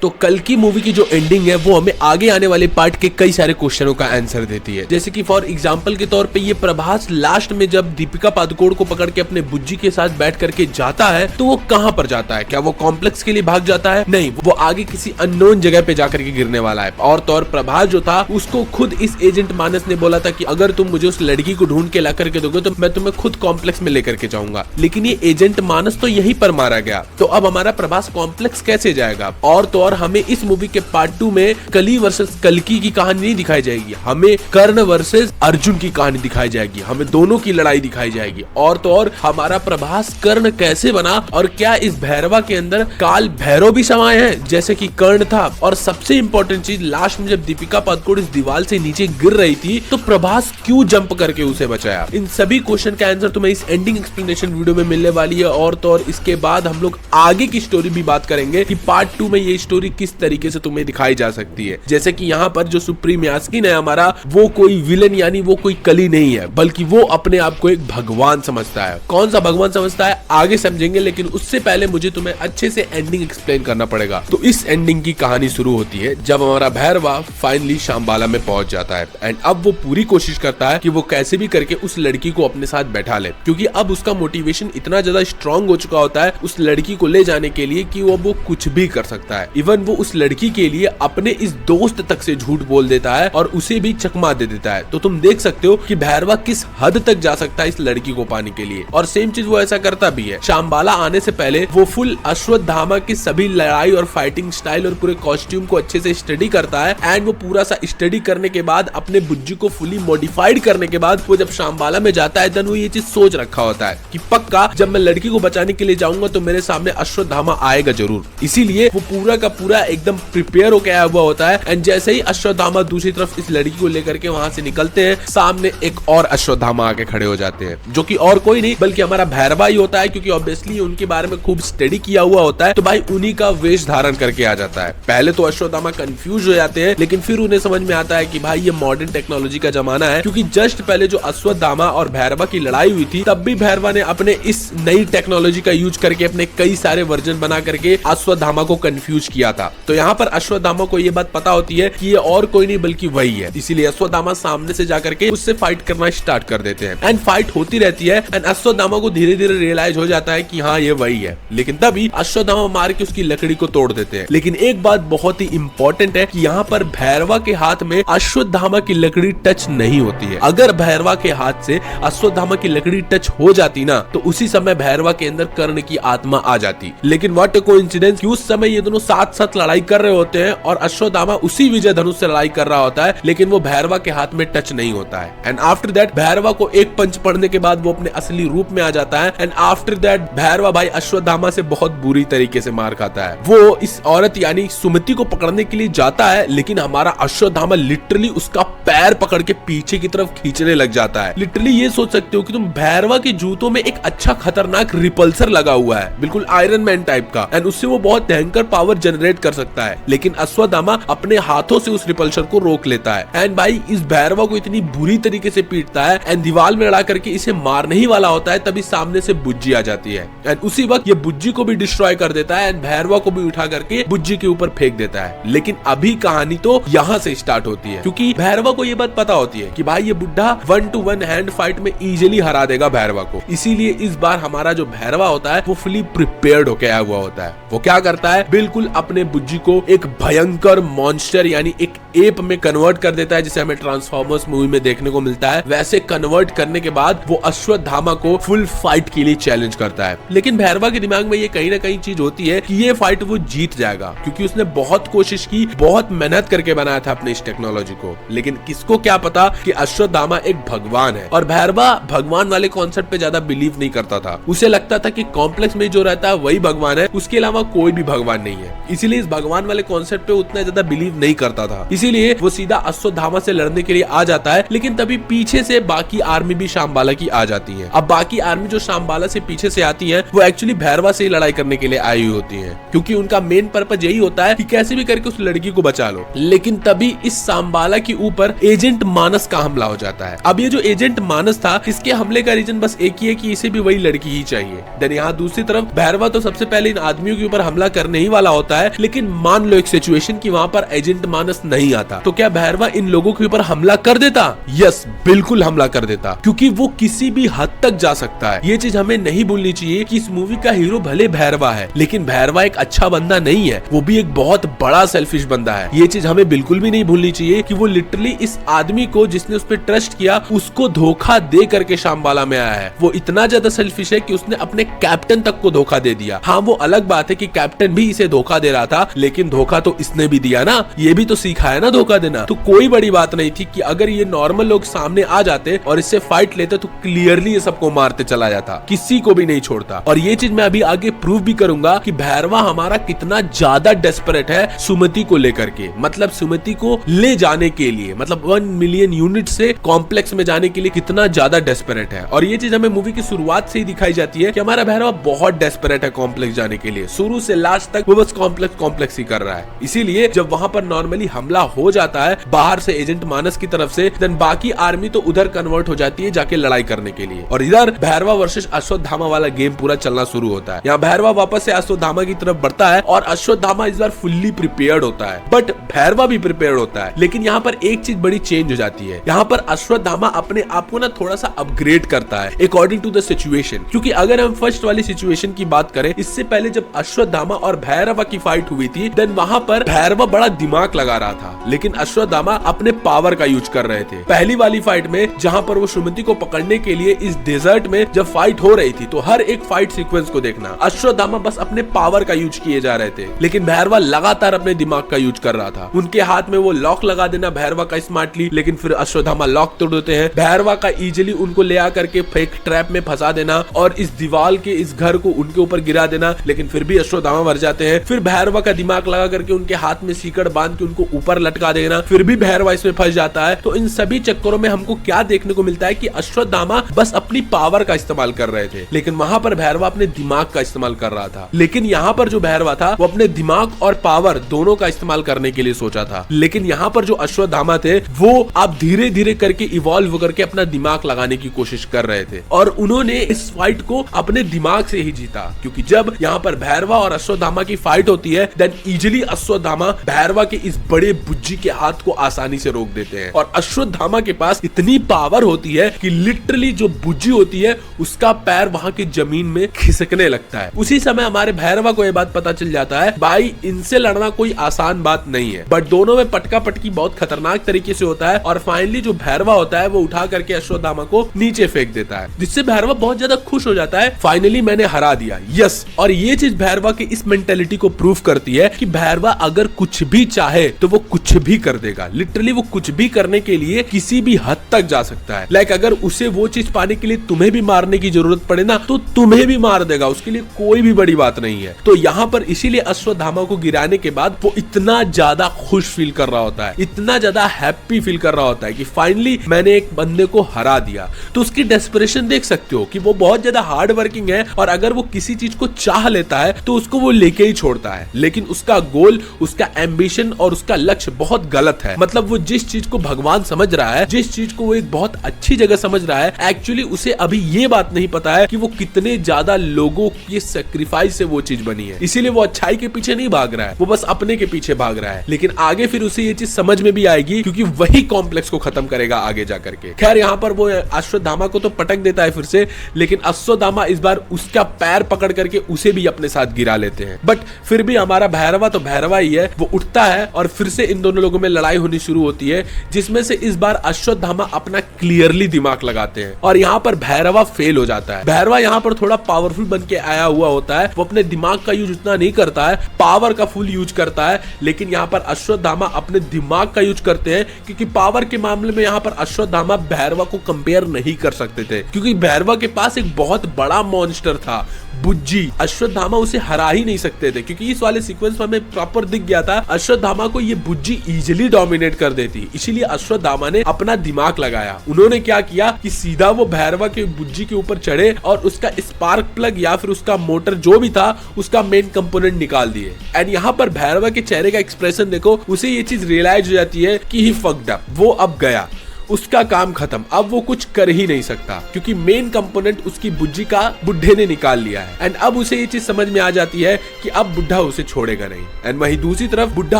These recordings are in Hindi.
तो कल की मूवी की जो एंडिंग है वो हमें आगे आने वाले पार्ट के कई सारे क्वेश्चनों का आंसर देती है। जैसे कि फॉर एग्जांपल के तौर पे ये प्रभास लास्ट में जब दीपिका पादुकोण को पकड़ के अपने बुज्जी के साथ बैठ करके जाता है तो वो कहां पर जाता है? क्या वो कॉम्प्लेक्स के लिए भाग जाता है? नहीं, वो आगे किसी अननोन जगह पे जाकर के गिरने वाला है। और तो और प्रभास जो था उसको खुद इस एजेंट मानस ने बोला था कि अगर तुम मुझे उस लड़की को ढूंढ के ला करके दोगे तो मैं तुम्हें खुद कॉम्प्लेक्स में लेकर के जाऊंगा। लेकिन ये एजेंट मानस तो यहीं पर मारा गया, तो अब हमारा प्रभास कॉम्प्लेक्स कैसे जाएगा? और तो और हमें इस मूवी के पार्ट 2 में कली वर्सेस कल्कि की कहानी नहीं दिखाई जाएगी, हमें कर्ण वर्सेस अर्जुन की कहानी दिखाई जाएगी, हमें दोनों की लड़ाई दिखाई जाएगी। और तो और हमारा प्रभास कर्ण कैसे बना और क्या इस भैरवा के अंदर काल भैरव भी समाये हैं जैसे कि कर्ण था? और सबसे इंपॉर्टेंट चीज, लास्ट में जब दीपिका पादुकोण इस दीवार से नीचे गिर रही थी तो प्रभास क्यों जंप करके उसे बचाया? इन सभी क्वेश्चन का आंसर तुम्हें इस एंडिंग एक्सप्लेनेशन वीडियो में मिलने वाली है। और तो और इसके बाद हम लोग आगे की स्टोरी भी बात करेंगे कि पार्ट 2 में ये स्टोरी किस तरीके से तुम्हें दिखाई जा सकती है। जैसे कि यहाँ पर जो सुप्रीम यास्कीन है हमारा, वो कोई विलन यानी वो कोई कली नहीं है, बल्कि वो अपने आप को एक भगवान समझता है। कौन सा भगवान समझता है आगे समझेंगे, लेकिन उससे पहले मुझे तुम्हें अच्छे से एंडिंग एक्सप्लेन करना पड़ेगा। तो इस एंडिंग की कहानी शुरू होती है जब हमारा भैरवा फाइनली शाम्बाला में पहुंच जाता है एंड अब वो पूरी कोशिश करता है कि वो कैसे भी करके उस लड़की को अपने साथ बैठा ले, क्योंकि अब उसका मोटिवेशन इतना ज्यादा स्ट्रांग हो चुका होता है उस लड़की को ले जाने के लिए कि वो कुछ भी कर सकता है। इवन वो उस लड़की के लिए अपने इस दोस्त तक से झूठ बोल देता है और उसे भी चकमा दे देता है। तो तुम देख सकते हो कि भैरवा किस हद तक जा सकता है इस लड़की को पाने के लिए। और सेम चीज वो ऐसा करता भी है। शाम्बाला आने से पहले वो फुल अश्वत्थामा की सभी लड़ाई और फाइटिंग स्टाइल और पूरे कॉस्ट्यूम को अच्छे से स्टडी करता है एंड वो पूरा सा स्टडी करने के बाद अपने बुज्जी को फुली मॉडिफाइड करने के बाद वो जब शाम्बाला में जाता है देन वो ये चीज सोच रखा होता है कि पक्का जब मैं लड़की को बचाने के लिए जाऊंगा तो मेरे सामने अश्वत्थामा आएगा जरूर। इसीलिए वो पूरा का पूरा एकदम प्रिपेयर होकर आया हुआ होता है एंड जैसे ही अश्वत्थामा दूसरी तरफ इस लड़की को लेकर के वहां से निकलते हैं, सामने एक और अश्वत्थामा आके खड़े हो जाते हैं, जो कि और कोई नहीं बल्कि हमारा भैरवा ही होता है, क्योंकि ऑब्वियसली उनके बारे में खूब स्टडी किया हुआ होता है। तो भाई उन्हीं का वेश धारण करके आ जाता है। पहले तो अश्वत्थामा कंफ्यूज हो जाते हैं, लेकिन फिर उन्हें समझ में आता है कि भाई ये मॉडर्न टेक्नोलॉजी का जमाना है, क्योंकि जस्ट पहले जो अश्वत्थामा और भैरवा की लड़ाई हुई थी तब भी भैरवा ने अपने इस नई टेक्नोलॉजी का यूज करके अपने कई सारे वर्जन बना करके अश्वत्थामा को कंफ्यूज किया था। तो यहाँ पर अश्वत्थामा को ये बात पता होती है कि ये और कोई नहीं बल्कि वही है, इसीलिए अश्वत्थामा सामने से जाकर के उससे फाइट करना स्टार्ट कर देते हैं एंड फाइट होती रहती है एंड अश्वत्थामा को धीरे धीरे रियलाइज हो जाता है कि हाँ ये वही है। लेकिन तभी अश्वत्थामा मार के उसकी लकड़ी को तोड़ देते हैं। लेकिन एक बात बहुत ही इंपॉर्टेंट है कि यहाँ पर भैरवा के हाथ में अश्वत्थामा की लकड़ी टच नहीं होती है। अगर भैरवा के हाथ से अश्वत्थामा की लकड़ी टच हो जाती ना तो उसी समय भैरवा के अंदर कर्ण की आत्मा आ जाती। लेकिन व्हाट अ कोइंसिडेंस कि उस समय ये दोनों साथ साथ लड़ाई कर रहे होते हैं और अश्वत्थामा उसी विजय धनुष से लड़ाई कर रहा होता है, लेकिन वो भैरवा के हाथ में टच नहीं होता है। एंड आफ्टर दैट भैरवा को एक पंच पड़ने के बाद वो अपने असली रूप में आ जाता है एंड आफ्टर दैट भैरवा भाई अश्वत्थामा से बहुत बुरी तरीके से मार खाता है। वो इस औरत यानी सुमति को पकड़ने के लिए जाता है, लेकिन हमारा अश्वत्थामा लिटरली उसका पैर पकड़ के पीछे की तरफ खींचने लग जाता है। लिटरली ये सोच सकते हो कि तुम भैरवा के जूतों में एक अच्छा खतरनाक रिपल्सर लगा हुआ है, बिल्कुल आयरन मैन टाइप का, एंड उससे वो बहुत भयंकर पावर जनरेट कर सकता है, लेकिन अश्वत्थामा अपने हाथों से उस रिपल्सर को रोक लेता है एंड भाई इस भैरवा को इतनी बुरी तरीके से पीटता है एंड दीवार में लड़ा करके इसे मारने ही वाला होता है, तभी सामने से बुज्जी आ जाती है एंड उसी वक्त ये बुज्जी को भी डिस्ट्रॉय कर देता है एंड भैरवा को भी उठा करके बुज्जी के ऊपर फेंक देता है। लेकिन अभी कहानी तो यहाँ से स्टार्ट होती है, क्योंकि भैरवा को ये बात पता होती है कि भाई ये बुढ़ा 1-to-1 हैंड फाइट में इजीली हरा देगा भैरवा को। इसीलिए इस बार हमारा जो भैरवा होता है वो फुली प्रिपेयर्ड होके आया हुआ होता है। वो क्या करता है, बिल्कुल अपने बुज्जी को एक भयंकर मॉन्स्टर यानी एक एप में कन्वर्ट कर देता है, जिसे हमें ट्रांसफॉर्मर्स मूवी में देखने को मिलता है। वैसे कन्वर्ट करने के बाद वो अश्वत्थामा को फुल फाइट के लिए चैलेंज करता है। लेकिन भैरवा के दिमाग में ये कहीं ना कहीं चीज होती है कि ये फाइट वो जीत जाएगा, क्योंकि उसने बहुत कोशिश की, बहुत मेहनत करके बनाया था अपने इस टेक्नोलॉजी को। लेकिन किसको क्या पता कि अश्वत्थामा एक भगवान है और भैरवा भगवान वाले कॉन्सेप्ट पे ज्यादा बिलीव नहीं करता था। उसे लगता था कि कॉम्प्लेक्स में जो रहता है वही भगवान है, उसके अलावा कोई भी भगवान नहीं है। इसीलिए इस भगवान वाले कॉन्सेप्ट पे उतना ज्यादा बिलीव नहीं करता था। इसीलिए वो सीधा अश्वत्थामा से लड़ने के लिए आ जाता है, लेकिन तभी पीछे से बाकी आर्मी भी शाम्बाला की आ जाती है। अब बाकी आर्मी जो शाम्बाला से पीछे से आती है वो एक्चुअली भैरवा से ही लड़ाई करने के लिए आई हुई होती है, क्योंकि उनका मेन पर्पज यही होता है कि कैसे भी करके उस लड़की को बचा लो। लेकिन तभी इस शाम्बाला के ऊपर पर एजेंट मानस का हमला हो जाता है। अब ये जो एजेंट मानस था, इसके हमले का रीजन बस एक ही है कि इसे भी वही लड़की ही चाहिए। देन यहाँ दूसरी तरफ भैरवा तो सबसे पहले इन आदमियों के ऊपर हमला करने ही वाला होता है, लेकिन मान लो एक सिचुएशन कि वहाँ पर एजेंट मानस नहीं आता, तो क्या भैरवा इन लोगों के ऊपर हमला कर देता? यस, बिल्कुल हमला कर देता, क्योंकि वो किसी भी हद तक जा सकता है। ये चीज हमें नहीं भूलनी चाहिए कि इस मूवी का हीरो भले भैरवा है, लेकिन भैरवा एक अच्छा बंदा नहीं है, वो भी एक बहुत बड़ा सेल्फिश बंदा है। ये चीज हमें बिल्कुल भी नहीं भूलनी चाहिए कि वो लिटरली इस आदमी को जिसने उस पर ट्रस्ट किया, उसको धोखा दे करके शामबाला में आया है। वो इतना ज्यादा सेल्फिश है कि उसने अपने कैप्टन तक को धोखा दे दिया। हाँ, वो अलग बात है कि कैप्टन भी इसे धोखा दे रहा था, लेकिन धोखा तो इसने भी दिया ना, ये भी तो सीखा है ना धोखा देना। तो कोई बड़ी बात नहीं थी कि अगर ये नॉर्मल लोग सामने आ जाते और इससे फाइट लेते तो क्लियरली ये सबको मारते चला जाता, किसी को भी नहीं छोड़ता। और ये चीज मैं अभी आगे प्रूव भी करूंगा कि भैरवा हमारा कितना ज्यादा डेस्परेट है सुमति को लेकर के, मतलब सुमति को ले जाने के लिए, मतलब 1 मिलियन यूनिट से कॉम्प्लेक्स में जाने के लिए कितना ज्यादा डेस्परेट है। और ये चीज हमें मूवी की शुरुआत से ही दिखाई जाती है कि हमारा भैरवा बहुत डेस्परेट है कॉम्प्लेक्स जाने के लिए। शुरू से लास्ट तक वो बस कॉम्प्लेक्स ही कर रहा है। इसीलिए जब वहां पर नॉर्मली हमला हो जाता है बाहर से एजेंट मानस की तरफ से, देन बाकी आर्मी तो उधर कन्वर्ट हो जाती है जाके लड़ाई करने के लिए, और इधर भैरवा वर्सेस अश्वत्थामा वाला गेम पूरा चलना शुरू होता है। यहाँ भैरवा वापस से अश्वत्थामा की तरफ बढ़ता है और अश्वत्थामा इस बार फुल्ली प्रिपेयर्ड होता है, बट भैरवा भी प्रिपेयर्ड होता है। लेकिन यहाँ पर एक चीज बड़ी चेंज हो जाती है, यहाँ पर अश्वत्थामा अपने आप को ना थोड़ा सा अपग्रेड करता है अकॉर्डिंग टू द सिचुएशन। क्योंकि अगर हम फर्स्ट वाली सिचुएशन की बात करें, इससे पहले जब अश्वत्थामा और भैरवा की फाइट हुई थी, देन वहां पर भैरवा बड़ा दिमाग लगा रहा था, लेकिन अश्वत्थामा अपने पावर का यूज कर रहे थे। पहली वाली फाइट में जहां पर वो सुमति को पकड़ने के लिए इस डेजर्ट में जब फाइट हो रही थी, तो हर एक फाइट सीक्वेंस को देखना, अश्वत्थामा बस अपने पावर का यूज किए जा रहे थे, लेकिन भैरवा लगातार अपने दिमाग का यूज कर रहा था। उनके हाथ में वो लॉक लगा देना भैरवा का स्मार्टली, लेकिन फिर अश्वत्थामा लॉक तोड़ देते हैं। भैरवा का इजीली उनको ले आकर के फेक ट्रैप में फंसा देना और इस दीवार के इस घर को उनके ऊपर गिरा देना, लेकिन फिर भी अश्वत्थामा मर जाते हैं। फिर भैरवा का दिमाग लगा करके उनके हाथ में सीकड़ बांध के उनको ऊपर लटका देना, फिर भी भैरवा इसमें फंस जाता है। तो इन सभी चक्करों में हमको क्या देखने को मिलता है कि अश्वत्थामा बस अपनी पावर का इस्तेमाल कर रहे थे, लेकिन वहां पर भैरवा अपने दिमाग का इस्तेमाल कर रहा था। लेकिन यहाँ पर जो भैरवा था वो अपने दिमाग और पावर दोनों का इस्तेमाल करने के लिए सोचा था, लेकिन यहाँ पर जो अश्वत्थामा थे वो अब धीरे धीरे करके इवॉल्व करके अपना दिमाग लगाने की कोशिश कर रहे थे, और उन्होंने इस फाइट को अपने दिमाग से ही जीता। क्योंकि जब यहाँ पर भैरवा और अश्वत्थामा की फाइट होती है, देन इजीली अश्वत्थामा भैरवा के इस बड़े बुज्जी के हाथ को आसानी से रोक देते हैं, और अश्वत्थामा के पास इतनी पावर होती है कि लिटरली जो बुज्जी होती है उसका पैर वहां की जमीन में खिसकने लगता है। उसी समय हमारे भैरवा को यह बात पता चल जाता है, भाई इनसे लड़ना कोई आसान बात नहीं है। बट दोनों में पटका पटकी बहुत खतरनाक तरीके से होता है, और फाइनली जो भैरवा होता है वो उठा करके अश्वत्थामा को नीचे फेंक देता है, जिससे भैरवा बहुत ज्यादा खुश हो जाता है, फाइनली मैंने हरा दिया, यस। और ये चीज भैरवा की इस मेंटेलिटी को प्रूव करती है कि भैरवा अगर कुछ भी चाहे तो वो कुछ भी कर देगा। लिटरली वो कुछ भी करने के लिए किसी भी हद तक जा सकता है। लाइक अगर उसे वो चीज पाने के लिए तुम्हें भी मारने की जरूरत पड़े ना, तो तुम्हें भी मार देगा, उसके लिए कोई भी बड़ी बात नहीं है। तो यहाँ पर इसीलिए अश्वत्थामा को गिराने के बाद वो इतना ज्यादा खुश फील कर रहा होता है, इतना ज्यादा हैप्पी फील कर रहा होता है कि फाइनली मैंने एक बंदे को हरा दिया। तो उसकी डेस्परेशन देख सकते हो कि वो बहुत ज्यादा हार्ड वर्किंग है, और अगर वो किसी चीज को चाह लेता है तो उसको वो लेके ही छोड़ता है, लेकिन उसका गोल, उसका एम्बिशन और उसका लक्ष्य बहुत गलत है। मतलब वो जिस चीज को भगवान समझ रहा है, जिस चीज को वो एक बहुत अच्छी जगह समझ रहा है, एक्चुअली उसे अभी ये बात नहीं पता है कि वो कितने ज्यादा लोगों के सैक्रिफाइस से वो चीज बनी है। इसीलिए वो अच्छाई के पीछे नहीं भाग रहा है, वो बस अपने के पीछे भाग रहा है। लेकिन आगे फिर उसे ये चीज समझ में भी आएगी, क्योंकि वही कॉम्प्लेक्स को खत्म करेगा आगे जाकर के। खैर यहाँ पर वो अश्वत्थामा को तो पटक देता है फिर से, लेकिन अश्वत्थामा इस बार उसका पैर पकड़ करके उसे भी अपने साथ गिरा लेते हैं। बट फिर भी हमारा भैरवा तो भैरवा ही है, वो उठता है और फिर से इन दोनों लोगों में लड़ाई होनी शुरू होती है, जिसमें से इस बार अश्वत्थामा अपना क्लियरली दिमाग लगाते हैं, और यहाँ पर भैरवा फेल हो जाता है। भैरवा यहाँ पर थोड़ा पावरफुल बन के आया हुआ होता है, वो अपने दिमाग का यूज उतना नहीं करता है, पावर का फुल यूज करता है। लेकिन यहाँ पर अश्वत्थामा अपने दिमाग का यूज करते हैं, क्योंकि पावर के मामले में यहाँ पर अश्वत्थामा भैरवा को कंपेयर नहीं कर सकते थे, क्योंकि भैरवा के पास एक बहुत बड़ा मॉन्स्टर था, बुज्जी। अश्वत्थामा उसे हरा ही नहीं सकते थे, क्योंकि इस वाले सीक्वेंस में हमें प्रॉपर दिख गया था अश्वत्थामा को ये बुज्जी इजीली डोमिनेट कर देती। इसीलिए अश्वत्थामा ने अपना दिमाग लगाया। उन्होंने क्या किया कि सीधा वो भैरवा के बुज्जी के ऊपर चढ़े और उसका स्पार्क प्लग या फिर उसका मोटर जो भी था उसका मेन कंपोनेंट निकाल दिए। एंड यहाँ पर भैरवा के चेहरे का एक्सप्रेशन देखो, उसे ये चीज रियलाइज हो जाती है कि ही फक्ड अप, वो अब गया, उसका काम खत्म, अब वो कुछ कर ही नहीं सकता क्योंकि मेन कंपोनेंट उसकी बुज्जी का बुढ़े ने निकाल लिया है। एंड अब उसे ये चीज समझ में आ जाती है कि अब बुढ़ा उसे छोड़ेगा नहीं। एंड वहीं दूसरी तरफ बुढ़ा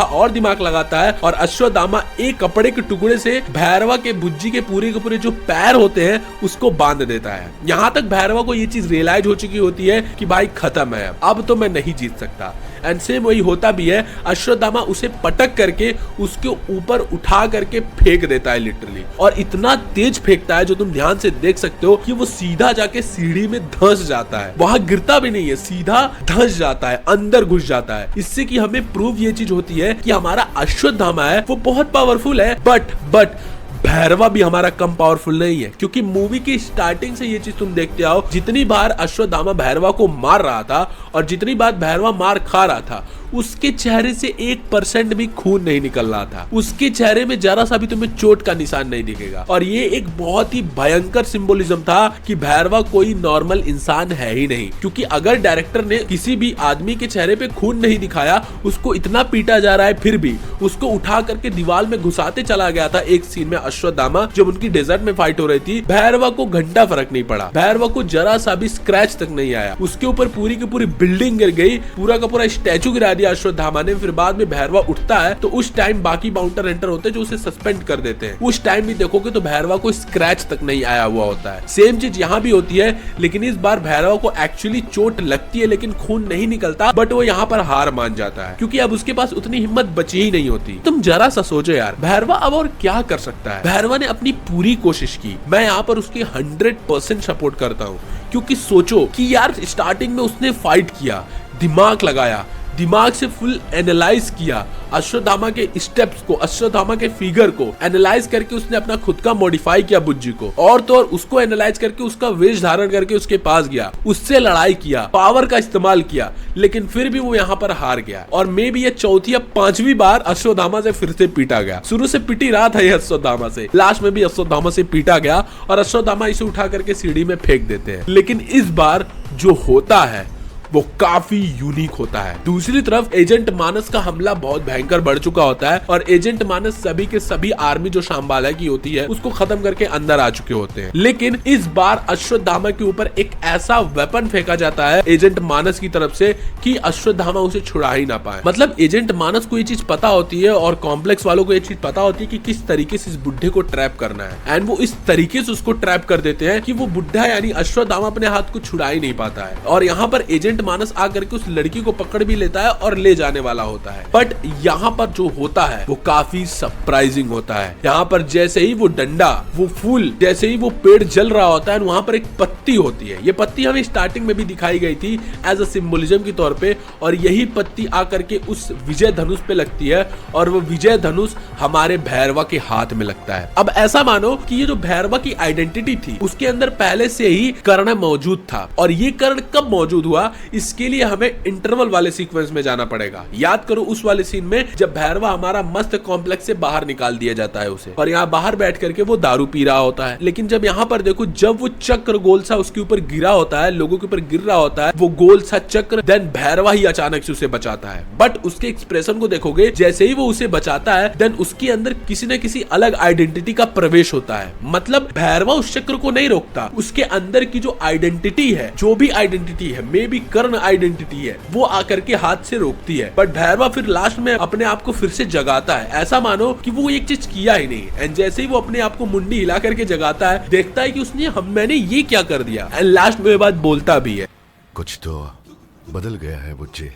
और दिमाग लगाता है और अश्वत्थामा एक कपड़े के टुकड़े से भैरवा के बुज्जी के पूरे जो पैर होते हैं उसको बांध देता है। यहाँ तक भैरवा को ये चीज रियलाइज हो चुकी होती है कि भाई खत्म है, अब तो मैं नहीं जीत सकता। एंड सेम वही होता भी है, अश्वत्थामा उसे पटक करके उसके ऊपर उठा करके फेंक देता है लिटरली, और इतना तेज फेंकता है जो तुम ध्यान से देख सकते हो कि वो सीधा जाके सीढ़ी में धंस जाता है, वहां गिरता भी नहीं है, सीधा धंस जाता है, अंदर घुस जाता है। इससे कि हमें प्रूव ये चीज होती है कि हमारा अश्वत्थामा है वो बहुत पावरफुल है, बट भैरवा भी हमारा कम पावरफुल नहीं है, क्योंकि मूवी की स्टार्टिंग से ये चीज तुम देखते आओ, जितनी बार अश्वत्थामा भैरवा को मार रहा था और जितनी बार भैरवा मार खा रहा था, उसके चेहरे से 1% भी खून नहीं निकल रहा था, उसके चेहरे में जरा सा भी तुम्हें चोट का निशान नहीं दिखेगा। और ये एक बहुत ही भयंकर सिंबोलिज्म था कि भैरवा कोई नॉर्मल इंसान है ही नहीं, क्योंकि अगर डायरेक्टर ने किसी भी आदमी के चेहरे पे खून नहीं दिखाया, उसको इतना पीटा जा रहा है फिर भी उसको उठा करके दीवार में घुसाते चला गया था एक सीन में अश्वत्थामा, जब उनकी डेजर्ट में फाइट हो रही थी, भैरवा को घंटा फर्क नहीं पड़ा, भैरवा को जरा सा भी स्क्रैच तक नहीं आया, उसके ऊपर पूरी की पूरी बिल्डिंग गिर गई, पूरा का पूरा स्टैचू गिरा दिया अश्वत्थामा ने। फिर बाद में भैरवा उठता है तो उस टाइम बाकी बाउंटर हंटर होते हैं जो उसे सस्पेंड कर देते हैं, उस टाइम भी देखोगे तो भैरवा को स्क्रैच तक नहीं आया हुआ होता है। सेम चीज यहाँ भी होती है, लेकिन इस बार भैरवा को एक्चुअली चोट लगती है लेकिन खून नहीं निकलता, बट वो यहाँ पर हार मान जाता है क्योंकि अब उसके पास उतनी हिम्मत बची ही नहीं होती। तुम जरा सा सोचो यार, भैरवा अब और क्या कर सकता है? भैरवा ने अपनी पूरी कोशिश की, मैं यहाँ पर उसकी 100% सपोर्ट करता हूँ, क्योंकि सोचो कि यार स्टार्टिंग में उसने फाइट किया, दिमाग लगाया, दिमाग से फुल एनालाइज किया, अश्वत्थामा के स्टेप्स को, अश्वत्थामा के फिगर को एनालाइज करके उसने अपना खुद का मॉडिफाई किया बुज्जी को, और तो और उसको एनालाइज करके उसका वेश धारण करके उसके पास गया, उससे लड़ाई किया, पावर का इस्तेमाल किया, लेकिन फिर भी वो यहाँ पर हार गया। और मे भी ये चौथी या पांचवी बार अश्वत्थामा से फिर से पीटा गया। शुरू से पिटी रहा था ये अश्वत्थामा से, लास्ट में भी अश्वत्थामा से पीटा गया और अश्वत्थामा इसे उठा करके सीढ़ी में फेंक देते हैं। लेकिन इस बार जो होता है वो काफी यूनिक होता है। दूसरी तरफ एजेंट मानस का हमला बहुत भयंकर बढ़ चुका होता है और एजेंट मानस सभी के सभी आर्मी जो शाम्बाला की होती है उसको खत्म करके अंदर आ चुके होते हैं। लेकिन इस बार अश्वत्थामा के ऊपर एक ऐसा वेपन फेंका जाता है एजेंट मानस की तरफ से कि अश्वत्थामा उसे छुड़ा ही ना पाए। मतलब एजेंट मानस को ये चीज पता होती है और कॉम्प्लेक्स वालों को ये चीज पता होती है कि किस तरीके से इस बुढ़े को ट्रैप करना है, एंड वो इस तरीके से उसको ट्रैप कर देते हैं कि वो बुढ़ा यानी अश्वत्थामा अपने हाथ को छुड़ा ही नहीं पाता है। और यहाँ पर एजेंट मानस आकर के उस लड़की को पकड़ भी लेता है और ले जाने वाला होता है। बट यहाँ पर जो होता है वो काफी सरप्राइजिंग होता है। यहाँ पर जैसे ही वो डंडा, वो फूल, जैसे ही वो पेड़ जल रहा होता है, वहां पर एक पत्ती होती है। ये पत्ती हमें स्टार्टिंग में भी दिखाई गई थी एज अ सिंबोलिज्म के तौर पे, और यही पत्ती आकर के उस विजय धनुष पे लगती है और वो विजय धनुष हमारे भैरवा के हाथ में लगता है। अब ऐसा मानो कि ये जो भैरवा की आइडेंटिटी थी उसके अंदर पहले से ही कर्ण मौजूद था, और ये कर्ण कब मौजूद हुआ इसके लिए हमें इंटरवल वाले सीक्वेंस में जाना पड़ेगा। याद करो उस वाले सीन में जब भैरवा हमारा मस्त कॉम्प्लेक्स से बाहर निकाल दिया जाता है उसे, और यहाँ बाहर बैठ करके वो दारू पी रहा होता है। लेकिन जब यहाँ पर देखो, जब वो चक्र गोल सा उसके ऊपर गिरा होता है, लोगों के ऊपर गिर रहा होता है वो गोल सा चक्र, देन भैरवा ही अचानक से उसे बचाता है। बट उसके एक्सप्रेशन को देखोगे, जैसे ही वो उसे बचाता है देन उसके अंदर किसी न किसी अलग आइडेंटिटी का प्रवेश होता है। मतलब भैरवा उस चक्र को नहीं रोकता, उसके अंदर की जो आइडेंटिटी है, जो भी आइडेंटिटी है, मे बी कर्ण आइडेंटिटी है, वो आकर के हाथ से रोकती है। बट भैरवा फिर लास्ट में अपने आप को फिर से जगाता है। ऐसा मानो कि वो एक चीज किया ही नहीं, एंड जैसे ही वो अपने आप को मुंडी हिला करके जगाता है, देखता है कि उसने मैंने ये क्या कर दिया, एंड लास्ट में बात बोलता भी है, कुछ तो बदल गया है बुच्चे।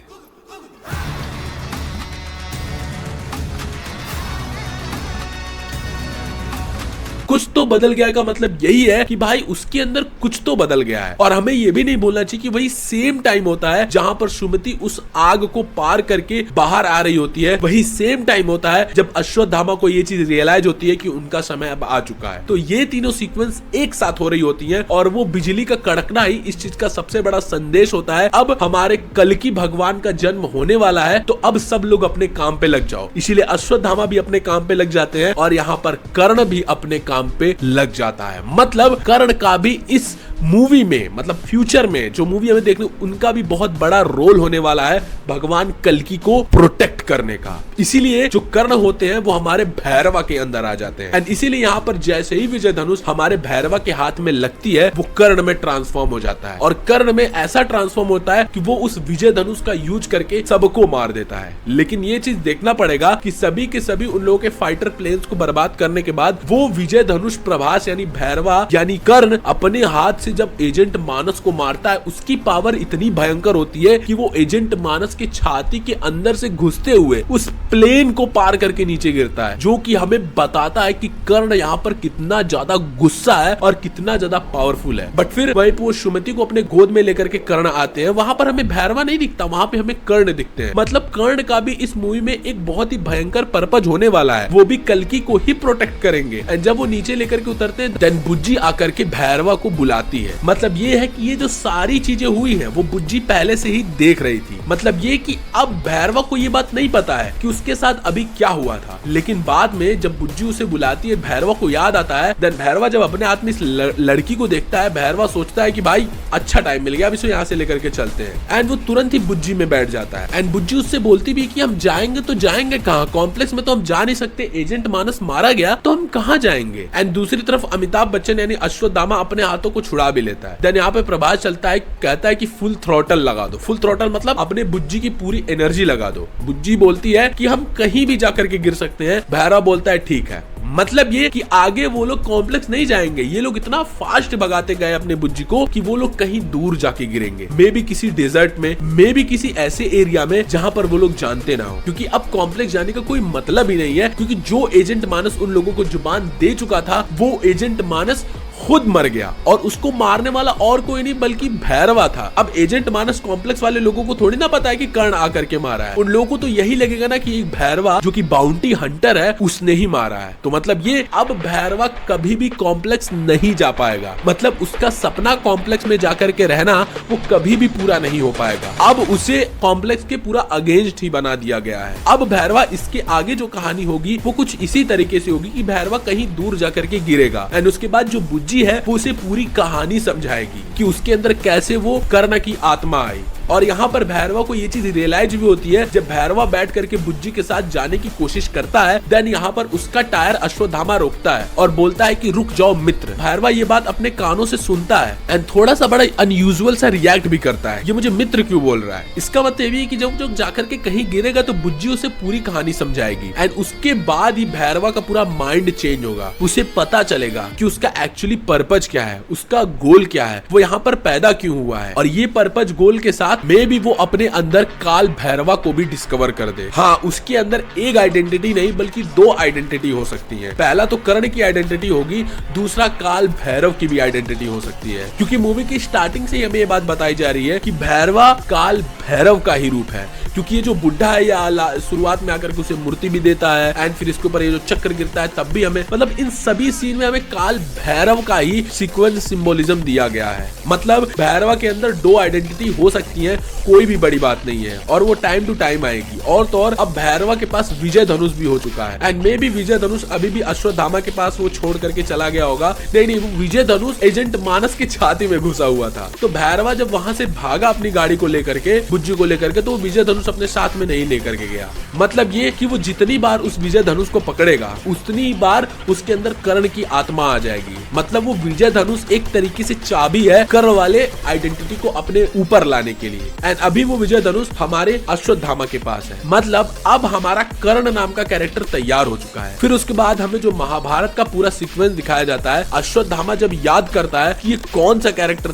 कुछ तो बदल गया का मतलब यही है कि भाई उसके अंदर कुछ तो बदल गया है। और हमें ये भी नहीं बोलना चाहिए कि वही सेम टाइम होता है जहां पर सुमति उस आग को पार करके बाहर आ रही होती है, वही सेम टाइम होता है जब अश्वत्थामा को ये चीज रियलाइज होती है कि उनका समय अब आ चुका है। तो ये तीनों सीक्वेंस एक साथ हो रही होती है, और वो बिजली का कड़कना ही इस चीज का सबसे बड़ा संदेश होता है। अब हमारे कल्कि भगवान का जन्म होने वाला है, तो अब सब लोग अपने काम पे लग जाओ। इसीलिए अश्वत्थामा भी अपने काम पे लग जाते हैं और यहाँ पर कर्ण भी अपने काम पे लग जाता है। मतलब कर्ण का भी इस मूवी में मतलब फ्यूचर में जो मूवी हमें देखने, उनका भी बहुत बड़ा रोल होने वाला है भगवान कल्कि को प्रोटेक्ट करने का। इसीलिए जो कर्ण होते हैं वो हमारे भैरवा के अंदर आ जाते हैं एंड इसीलिए यहाँ पर जैसे ही विजय धनुष हमारे भैरवा के हाथ में लगती है वो कर्ण में ट्रांसफॉर्म हो जाता है और कर्ण में ऐसा ट्रांसफॉर्म होता है कि वो उस विजय धनुष का यूज करके सबको मार देता है। लेकिन ये चीज देखना पड़ेगा कि सभी के सभी उन लोगों के फाइटर प्लेन्स को बर्बाद करने के बाद वो विजय धनुष प्रभास यानी भैरवा यानी कर्ण अपने हाथ से जब एजेंट मानस को मारता है, उसकी पावर इतनी भयंकर होती है कि वो एजेंट मानस के छाती के अंदर से घुसते हुए उस प्लेन को पार करके नीचे गिरता है, जो कि हमें बताता है कि कर्ण यहाँ पर कितना ज्यादा गुस्सा है और कितना ज्यादा पावरफुल है। बट फिर वहीं वो सुमति को अपने गोद में लेकर के कर्ण आते हैं, वहां पर हमें भैरवा नहीं दिखता, वहां पे हमें कर्ण दिखते हैं। मतलब कर्ण का भी इस मूवी में एक बहुत ही भयंकर पर्पज होने वाला है, वो भी कल्कि को ही प्रोटेक्ट करेंगे। एंड जब वो नीचे लेकर के उतरते हैं देन बुज्जी आकर के भैरवा को बुलाती है। मतलब ये है कि ये जो सारी चीजें हुई है वो बुज्जी पहले से ही देख रही थी। मतलब ये कि अब भैरवा को ये बात नहीं पता है कि उसके साथ अभी क्या हुआ था, लेकिन बाद में जब बुज्जी उसे बुलाती है भैरवा को याद आता है। देन भैरवा जब अपने हाथ में इस लड़की को देखता है, भैरवा सोचता है कि भाई अच्छा टाइम मिल गया, अब इसे यहाँ से लेकर के चलते हैं। एंड वो तुरंत ही बुज्जी में बैठ जाता है एंड बुज्जी उससे बोलती भी कि हम जाएंगे तो जाएंगे कहाँ, कॉम्प्लेक्स में तो हम जा नहीं सकते, एजेंट मानस मारा गया तो हम कहाँ जाएंगे। एंड दूसरी तरफ अमिताभ बच्चन यानी अश्वत्थामा अपने हाथों को छुड़ा भी लेता है। देन यहाँ पे प्रभास चलता है, कहता है कि फुल थ्रॉटल लगा दो। फुल थ्रॉटल मतलब अपने बुज्जी की पूरी एनर्जी लगा दो। बुज्जी बोलती है कि हम कहीं भी जाकर के गिर सकते हैं। भैरवा बोलता है ठीक है। मतलब ये कि आगे वो लोग कॉम्प्लेक्स नहीं जाएंगे, ये लोग इतना फास्ट भगाते गए अपने बुज्जी को कि वो लोग कहीं दूर जाके गिरेंगे, मे बी किसी डेजर्ट में, मे बी किसी ऐसे एरिया में जहां पर वो लोग जानते ना हो, क्योंकि अब कॉम्प्लेक्स जाने का कोई मतलब ही नहीं है। क्योंकि जो एजेंट मानस उन लोगों को जुबान दे चुका था वो एजेंट मानस खुद मर गया और उसको मारने वाला और कोई नहीं बल्कि भैरवा था। अब एजेंट मानस कॉम्प्लेक्स वाले लोगों को थोड़ी ना पता है कि कर्ण आकर के मारा है, उन लोगों को तो यही लगेगा ना कि एक भैरवा जो कि बाउंटी हंटर है उसने ही मारा है। तो मतलब ये अब भैरवा कभी भी कॉम्प्लेक्स नहीं जा पाएगा, मतलब उसका सपना कॉम्प्लेक्स में जाकर के रहना वो कभी भी पूरा नहीं हो पाएगा। अब उसे कॉम्प्लेक्स के पूरा अगेंस्ट ही बना दिया गया है। अब भैरवा इसके आगे जो कहानी होगी वो कुछ इसी तरीके से होगी कि भैरवा कहीं दूर जाकर के गिरेगा एंड उसके बाद जो बुज्जी है वो उसे पूरी कहानी समझाएगी कि उसके अंदर कैसे वो कर्ण की आत्मा आई। और यहाँ पर भैरवा को ये चीज रियलाइज भी होती है जब भैरवा बैठ करके बुज्जी के साथ जाने की कोशिश करता है। देन यहाँ पर उसका टायर अश्वत्थामा रोकता है और बोलता है कि रुक जाओ मित्र। भैरवा ये बात अपने कानों से सुनता है एंड थोड़ा सा बड़ा अनयूजुअल सा रिएक्ट भी करता है, ये मुझे मित्र क्यों बोल रहा है। इसका मतलब ये है कि जब जाकर के कहीं गिरेगा तो बुज्जी उसे पूरी कहानी समझाएगी एंड उसके बाद ही भैरवा का पूरा माइंड चेंज होगा। उसे पता चलेगा कि उसका एक्चुअली पर्पज क्या है, उसका गोल क्या है, वो यहाँ पर पैदा क्यों हुआ है। और ये पर्पज गोल के साथ में भी वो अपने अंदर काल भैरवा को भी डिस्कवर कर दे। हाँ, उसके अंदर एक आइडेंटिटी नहीं बल्कि दो आइडेंटिटी हो सकती है। पहला तो कर्ण की आइडेंटिटी होगी, दूसरा काल भैरव की भी आइडेंटिटी हो सकती है। क्योंकि मूवी की स्टार्टिंग से हमें ये बात बताई जा रही है कि भैरवा काल भैरव का ही रूप है। क्योंकि ये जो बुढ़ा है या शुरुआत में आकर के उसे मूर्ति भी देता है एंड फिर इसके ऊपर ये जो चक्र गिरता है तब भी हमें, मतलब इन सभी सीन में हमें काल भैरव का ही सीक्वेंस सिंबोलिज्म दिया गया है। मतलब भैरवा के अंदर दो आइडेंटिटी हो सकती है, कोई भी बड़ी बात नहीं है और वो टाइम टू टाइम आएगी। और तो और अब भैरवा के पास विजय धनुष भी हो चुका है एंड मे बी विजय धनुष अभी भी अश्वत्थामा के पास वो छोड़ करके चला गया होगा। नहीं, वो विजय धनुष एजेंट मानस की छाती में घुसा हुआ था। तो भैरवा जब वहां से भागा अपनी गाड़ी को लेकर के, बुज्जी को लेकर के, तो वो विजय धनुष अपने साथ में नहीं लेकर के गया। मतलब ये कि वो जितनी बार उस विजय धनुष को पकड़ेगा उतनी बार उसके अंदर कर्ण की आत्मा आ जाएगी। मतलब वो विजय धनुष एक तरीके से चाबी है कर्ण वाले आइडेंटिटी को अपने ऊपर लाने के लिए। एंड अभी वो विजय धनुष हमारे अश्वत्थामा के पास है। मतलब अब हमारा कर्ण नाम का कैरेक्टर तैयार हो चुका है। फिर उसके बाद हमें जो महाभारत का पूरा सीक्वेंस दिखाया जाता है, अश्वत्थामा जब याद करता है कि ये कौन सा कैरेक्टर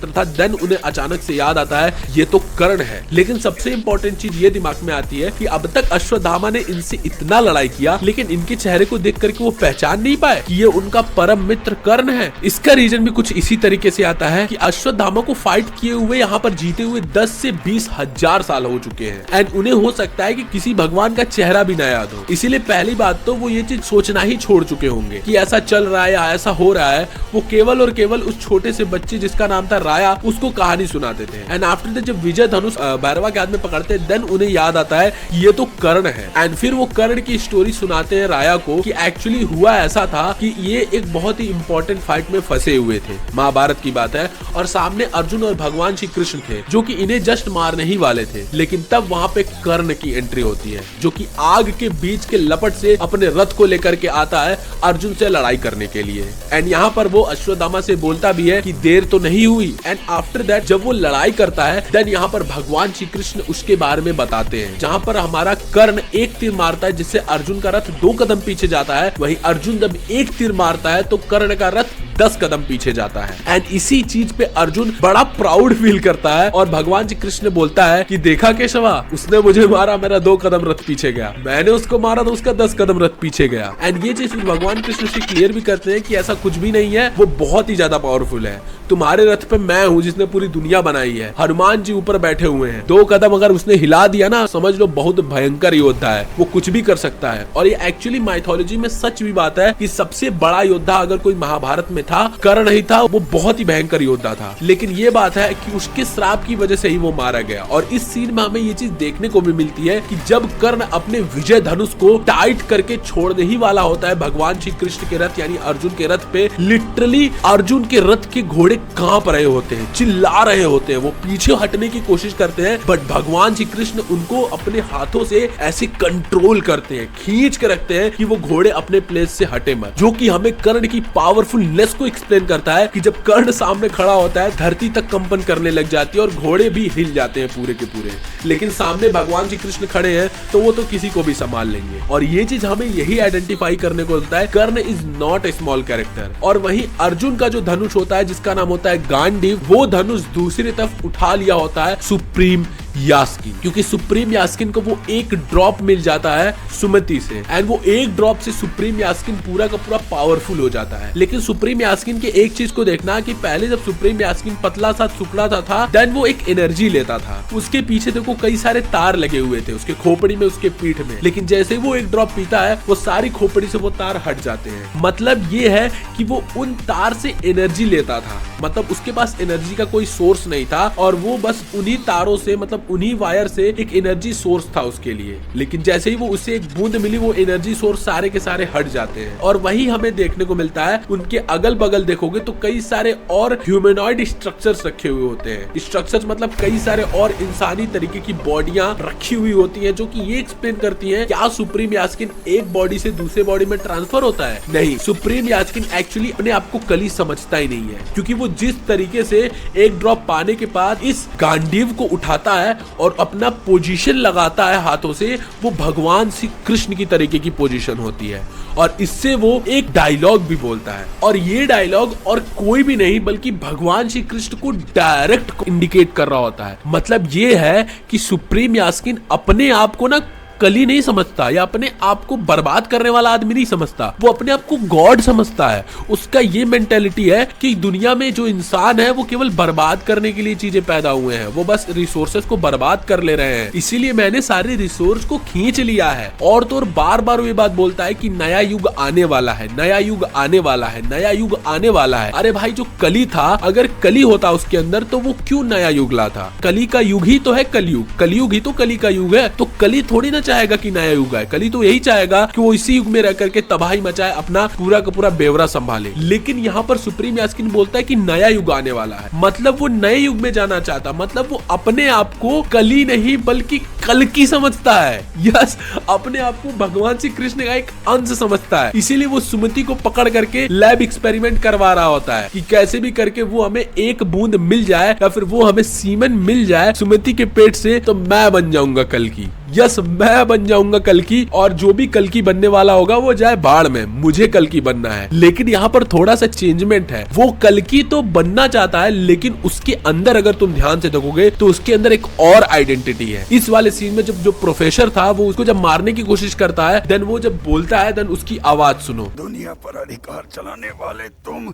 था, देन उन्हें अचानक से याद आता है ये तो कर्ण है। लेकिन सबसे इंपॉर्टेंट चीज ये दिमाग में आती है कि अब तक अश्वत्थामा ने इनसे इतना लड़ाई किया लेकिन इनके चेहरे को देख करके वो पहचान नहीं पाए कि ये उनका परम मित्र कर्ण है। इसका रीजन भी कुछ इसी तरीके से आता है कि अश्वत्थामा को फाइट किए हुए यहाँ पर बीते हुए 10 से 20 हजार साल हो चुके हैं एंड उन्हें हो सकता है कि किसी भगवान का चेहरा भी ना याद हो। इसीलिए पहली बात तो वो ये चीज सोचना ही छोड़ चुके होंगे कि ऐसा चल रहा है या ऐसा हो रहा है। वो केवल और केवल उस छोटे से बच्चे जिसका नाम था राया उसको कहानी सुनाते थे एंड आफ्टर दैट जब विजय धनुष भैरवा के हाथ में पकड़ते हैं देन उन्हें याद आता है कि ये तो कर्ण है एंड फिर वो कर्ण की स्टोरी सुनाते हैं राया को कि एक्चुअली हुआ ऐसा था कि ये एक बहुत ही इंपॉर्टेंट फाइट में फंसे हुए थे, महाभारत की बात है, और सामने अर्जुन और भगवान श्री कृष्ण थे जो कि इन्हें जस्ट मारने ही वाले थे। लेकिन तब वहां पे कर्ण की एंट्री होती है जो कि आग के बीच के लपट से अपने रथ को लेकर के आता है अर्जुन से लड़ाई करने के लिए एंड यहाँ पर वो अश्वत्थामा से बोलता भी है कि देर तो नहीं हुई एंड आफ्टर दैट जब वो लड़ाई करता है देन यहाँ पर भगवान श्री कृष्ण उसके बारे में बताते हैं, जहाँ पर हमारा कर्ण एक तीर मारता है जिससे अर्जुन का रथ 2 कदम पीछे जाता है, वहीं अर्जुन जब एक तीर मारता है तो कर्ण का रथ 10 कदम पीछे जाता है एंड इसी चीज पे अर्जुन बड़ा प्राउड फील करता है और भगवान श्री कृष्ण बोलता है कि देखा केशवा, उसने मुझे मारा, मेरा 2 कदम रथ पीछे गया, मैंने उसको मारा तो उसका 10 कदम रथ पीछे गया। एंड ये चीज भगवान कृष्ण से क्लियर भी करते हैं कि ऐसा कुछ भी नहीं है, वो बहुत ही ज्यादा पावरफुल है। तुम्हारे रथ पे मैं हूँ जिसने पूरी दुनिया बनाई है, हनुमान जी ऊपर बैठे हुए हैं, 2 कदम अगर उसने हिला दिया ना समझ लो बहुत भयंकर योद्धा है, वो कुछ भी कर सकता है। और ये एक्चुअली माइथोलॉजी में सच भी बात है कि सबसे बड़ा योद्धा अगर कोई महाभारत में था कर्ण ही था, वो बहुत ही भयंकर योद्धा था। लेकिन ये बात है कि उसके श्राप की वजह से ही वो मारा गया। और इस सीन में हमें ये चीज देखने को भी मिलती है कि जब कर्ण अपने विजय धनुष को टाइट करके छोड़ने ही वाला होता है भगवान श्री कृष्ण के रथ यानी अर्जुन के रथ पे, लिटरली अर्जुन के रथ के घोड़े कांप रहे होते हैं, चिल्ला रहे होते हैं, वो पीछे हटने की कोशिश करते हैं बट भगवान श्री कृष्ण उनको अपने हाथों से ऐसे कंट्रोल करते हैं, खींच के रखते हैं कि वो घोड़े अपने प्लेस से हटे मत, जो कि हमें कर्ण की पावरफुलनेस को एक्सप्लेन करता है कि जब कर्ण सामने खड़ा होता है धरती तक कंपन करने लग जाती है और घोड़े भी हिल जाते हैं पूरे के पूरे। लेकिन सामने भगवान श्री कृष्ण खड़े हैं तो वो तो किसी को भी संभाल लेंगे। और ये चीज हमें यही आइडेंटिफाई करने को मिलता है, Karna is not a small character. और वहीं अर्जुन का जो धनुष होता है जिसका नाम होता है गांडीव, वो धनुष दूसरी तरफ उठा लिया होता है सुप्रीम यास्किन, क्योंकि सुप्रीम यास्किन को वो एक ड्रॉप मिल जाता है सुमति से एंड वो एक ड्रॉप से सुप्रीम यास्किन पूरा का पूरा पावरफुल हो जाता है। लेकिन सुप्रीम यास्किन के एक चीज को देखना कि पहले जब सुप्रीम यास्किन पतला सा टुकड़ा था देन वो एक एनर्जी लेता था, उसके पीछे देखो कई सारे तार लगे हुए थे उसके खोपड़ी में, उसके पीठ में, लेकिन जैसे वो एक ड्रॉप पीता है वो सारी खोपड़ी से वो तार हट जाते हैं। मतलब ये है कि वो उन तार से एनर्जी लेता था, मतलब उसके पास एनर्जी का कोई सोर्स नहीं था और वो बस उन्हीं तारों से मतलब उन्हीं वायर से एक एनर्जी सोर्स था उसके लिए। लेकिन जैसे ही वो उसे एक बूंद मिली वो एनर्जी सोर्स सारे के सारे हट जाते हैं। और वही हमें देखने को मिलता है उनके अगल बगल देखोगे तो कई सारे और ह्यूमनॉइड स्ट्रक्चर्स रखे हुए होते हैं। स्ट्रक्चर्स मतलब कई सारे और इंसानी तरीके की बॉडियां रखी हुई होती हैं, जो कि ये एक्सप्लेन करती हैं क्या सुप्रीम यास्किन एक बॉडी से दूसरे बॉडी में ट्रांसफर होता है? नहीं, सुप्रीम यास्किन एक्चुअली अपने आप को कली समझता ही नहीं है, क्योंकि वो जिस तरीके से एक ड्रॉप पाने के बाद इस गांडीव को उठाता है और अपना पोजीशन लगाता है हाथों से, वो भगवान श्री कृष्ण की तरीके की पोजीशन होती है। और इससे वो एक डायलॉग भी बोलता है और ये डायलॉग और कोई भी नहीं बल्कि भगवान श्री कृष्ण को डायरेक्ट इंडिकेट कर रहा होता है। मतलब ये है कि सुप्रीम यास्किन अपने आप को ना कली नहीं समझता या अपने आप को बर्बाद करने वाला आदमी नहीं समझता, वो अपने आप को गॉड समझता है। उसका ये मेंटेलिटी है कि दुनिया में जो इंसान है वो केवल बर्बाद करने के लिए चीजें पैदा हुए हैं, वो बस रिसोर्सेज को बर्बाद कर ले रहे हैं, इसीलिए मैंने सारे रिसोर्स को खींच लिया है। और तो और बार बार ये बात बोलता है कि नया युग आने वाला है, नया युग आने वाला है, नया युग आने वाला है। अरे भाई, जो कली था, अगर कली होता उसके अंदर तो वो क्यों नया युग लाता? कली का युग ही तो है कलयुग, कलयुग ही तो कली का युग है। तो कली थोड़ी ना चाहेगा कि नया युग आए, कली तो यही चाहेगा कि वो इसी युग में रह करके तबाही मचाए, अपना पूरा का पूरा बेवरा संभाले। लेकिन यहाँ पर सुप्रीम यास्किन बोलता है कि नया युग आने वाला है, मतलब वो नए युग में जाना चाहता, मतलब वो अपने आप को कली नहीं बल्कि कल्कि समझता है। यस, अपने आप को भगवान श्री कृष्ण का एक अंश समझता है। इसीलिए वो सुमति को पकड़ करके लैब एक्सपेरिमेंट करवा रहा होता है कि कैसे भी करके वो हमें एक बूंद मिल जाए या फिर वो हमें सीमन मिल जाए सुमति के पेट से, तो मैं बन जाऊंगा कल्कि। यस, मैं बन जाऊंगा कल्कि, और जो भी कल्कि बनने वाला होगा वो जाए बाढ़ में, मुझे कल्कि बनना है। लेकिन यहाँ पर थोड़ा सा चेंजमेंट है, वो कल्कि तो बनना चाहता है लेकिन उसके अंदर अगर तुम ध्यान से देखोगे तो उसके अंदर एक और आइडेंटिटी है। इस वाले सीन में जब जो प्रोफेसर था वो उसको जब मारने की कोशिश करता है, देन वो जब बोलता है, देन उसकी आवाज सुनो, दुनिया पर अधिकार चलाने वाले तुम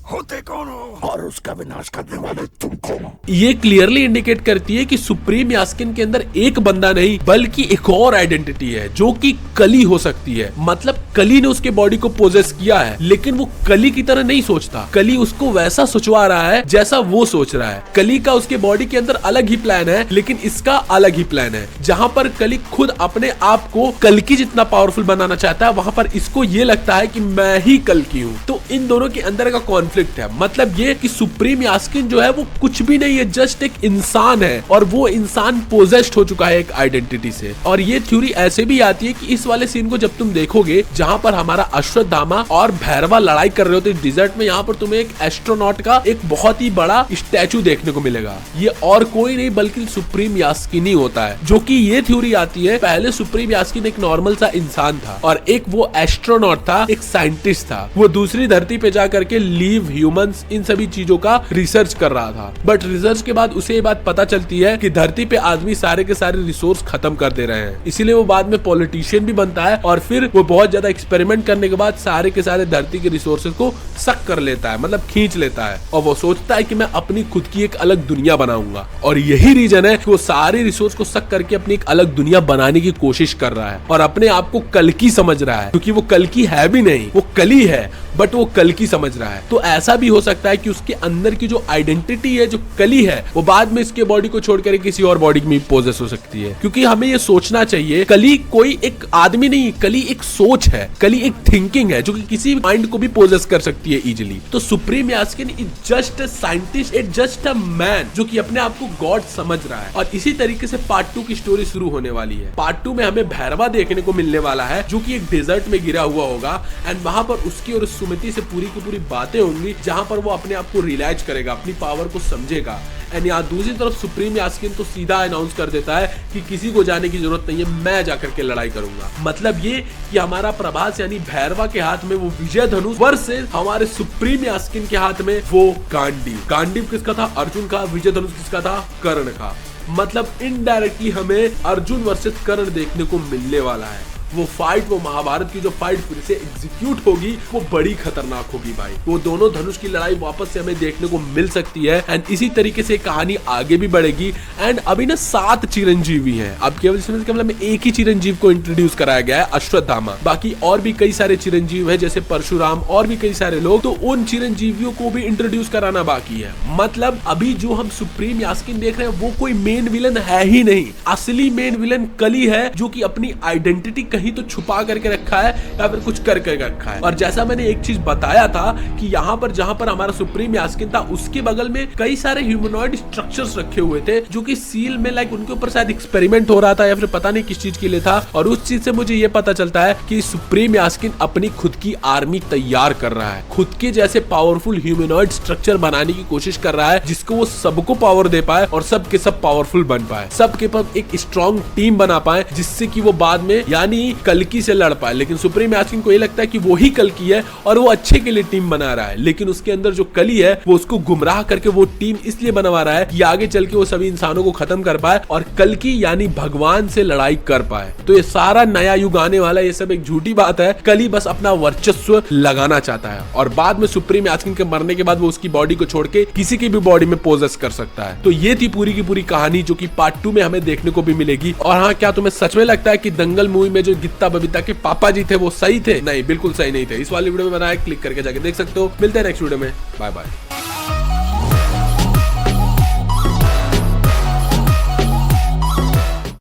होते कौन हो और उसका विनाश करने वाले तुम कौन हो? ये क्लियरली इंडिकेट करती है कि सुप्रीम यास्किन के अंदर एक बंदा नहीं बल्कि एक और आइडेंटिटी है जो कि कली हो सकती है। मतलब कली ने उसके बॉडी को पोजेस किया है, लेकिन वो कली की तरह नहीं सोचता। कली उसको वैसा सोचवा रहा है जैसा वो सोच रहा है। कली का उसके बॉडी के अंदर अलग ही प्लान है, लेकिन इसका अलग ही प्लान है। जहां पर कली खुद अपने आप को कल्कि जितना पावरफुल बनाना चाहता है, वहां पर इसको ये लगता है कि मैं ही कल्कि हूँ। तो इन दोनों के अंदर का कॉन्फ्लिक्ट है। मतलब ये कि सुप्रीम यास्किन जो है वो कुछ भी नहीं है, जस्ट एक इंसान है, और वो इंसान पोजेस्ड हो चुका है एक आइडेंटिटी से। और ये थ्योरी ऐसे भी आती है कि इस वाले सीन को जब तुम देखोगे जहां पर हमारा अश्वत्थामा और भैरवा लड़ाई कर रहे होते डिजर्ट में, यहाँ पर तुम्हें एक एस्ट्रोनॉट का एक बहुत ही बड़ा स्टैचू देखने को मिलेगा। ये और कोई नहीं बल्कि सुप्रीम यास्किन ही होता है। जो कि ये थ्योरी आती है, पहले सुप्रीम यास्किन एक नॉर्मल सा इंसान था और एक वो एस्ट्रोनॉट था, एक साइंटिस्ट था। वो दूसरी धरती पे जा करके लीव, ह्यूमंस, इन सभी चीजों का रिसर्च कर रहा था। बट रिसर्च के बाद उसे ये बात पता चलती है कि धरती पे आदमी सारे के सारे रिसोर्स खत्म कर दे रहे हैं। इसीलिए वो बाद में पॉलिटिशियन भी बनता है और फिर वो बहुत ज्यादा एक्सपेरिमेंट करने के बाद सारे के सारे धरती के रिसोर्सेज को सक कर लेता है, मतलब खींच लेता है। और वो सोचता है कि मैं अपनी खुद की एक अलग दुनिया बनाऊंगा। और यही रीजन है कि वो सारे रिसोर्स को सक करके अपनी एक अलग दुनिया बनाने की कोशिश कर रहा है और अपने आप को कल्कि समझ रहा है, क्योंकि वो कल्कि है भी नहीं, वो कली है, बट वो कल्कि समझ रहा है। तो ऐसा भी हो सकता है कि उसके अंदर की जो आइडेंटिटी है, जो कली है, वो बाद में इसके बॉडी को छोड़कर किसी और बॉडी में पोजेस हो सकती है। क्योंकि हमें ये सोचना चाहिए, कली कोई एक आदमी नहीं, कली एक सोच है, कली एक थिंकिंग है जो कि किसी माइंड को भी पोजेस कर सकती है इजीली। तो Supreme Yaskin is just a scientist, is just a man जो कि अपने आप को गॉड समझ रहा है। और इसी तरीके से पार्ट 2 की स्टोरी शुरू होने वाली है। पार्ट 2 में हमें भैरवा देखने को मिलने वाला है जो कि एक डेजर्ट में गिरा हुआ होगा एंड वहां पर उसकी और सुमिति से पूरी की पूरी बातें होंगी, जहां पर वो अपने आप को रियलाइज करेगा, अपनी पावर को समझेगा। एंड यहाँ दूसरी तरफ सुप्रीम यास्किन तो सीधा अनाउंस कर देता है कि किसी को जाने की जरूरत नहीं है, मैं जाकर के लड़ाई करूंगा। मतलब ये कि हमारा प्रभास यानी भैरवा के हाथ में वो विजय धनुष वर्सेस हमारे सुप्रीम यास्किन के हाथ में वो गांडीव। गांडीव किसका था? अर्जुन का। विजय धनुष किसका था? कर्ण का। मतलब इनडायरेक्टली हमें अर्जुन वर्सेस कर्ण देखने को मिलने वाला है। वो फाइट, वो महाभारत की जो फाइट फिर से एग्जीक्यूट होगी, वो बड़ी खतरनाक होगी भाई। वो दोनों धनुष की लड़ाई वापस से हमें देखने को मिल सकती है एंड इसी तरीके से कहानी आगे भी बढ़ेगी। एंड अभी ना 7 चिरंजीवी हैं। अब केवल इसमें एक ही चिरंजीव को इंट्रोड्यूस कराया गया है, अश्वत्थामा। बाकी और भी कई सारे चिरंजीव हैं, जैसे परशुराम और भी कई सारे लोग, तो उन चिरंजीवियों को भी इंट्रोड्यूस कराना बाकी है। मतलब अभी जो हम सुप्रीम यास्किन देख रहे हैं वो कोई मेन विलन है ही नहीं। असली मेन विलन कली है जो कि अपनी आइडेंटिटी कहीं तो छुपा करके रखा है या फिर कुछ करके रखा है। और जैसा मैंने एक चीज बताया था कि यहाँ पर जहां पर हमारा सुप्रीम यास्किन था, उसके बगल में कई सारे ह्यूमनॉइड स्ट्रक्चर्स रखे हुए थे जो कि सील में लाइक उनके ऊपर शायद एक्सपेरिमेंट हो रहा था या फिर पता नहीं किस चीज के लिए था। और उस चीज से मुझे ये पता चलता है कि सुप्रीम यास्किन अपनी खुद की आर्मी तैयार कर रहा है, खुद के जैसे पावरफुल ह्यूमनॉइड स्ट्रक्चर बनाने की कोशिश कर रहा है जिसको वो सबको पावर दे पाए और सब के सब पावरफुल बन पाए, सबके पास एक स्ट्रॉन्ग टीम बना पाए, जिससे कि वो बाद में यानी कल्कि से लड़ पाए। लेकिन सुप्रीम यास्किन को ये लगता है कि वो ही कल्कि है और वो अच्छे के लिए टीम बना रहा है, लेकिन उसके अंदर जो कली है वो उसको गुमराह करके वो टीम इसलिए बनवा रहा है कि आगे चल के वो सभी इंसानों को खत्म कर पाए और कल्कि यानी भगवान से लड़ाई कर पाए। तो ये सारा नया युग आने वाला, ये सब एक झूठी बात है। कली बस अपना वर्चस्व लगाना चाहता है और बाद में सुप्रीम यास्किन के मरने के बाद वो उसकी बॉडी को छोड़ के किसी की भी बॉडी में पोजेस कर सकता है। तो ये थी पूरी की पूरी कहानी जो कि पार्ट 2 में हमें देखने को भी मिलेगी। और हाँ, क्या तुम्हें सच में लगता है कि दंगल मूवी में जो गीता बबीता के पापा जी थे वो सही थे? नहीं, बिल्कुल सही नहीं थे। इस वाली वीडियो में बनाया, क्लिक करके जाके देख सकते हो। मिलते हैं नेक्स्ट वीडियो में। Bye bye.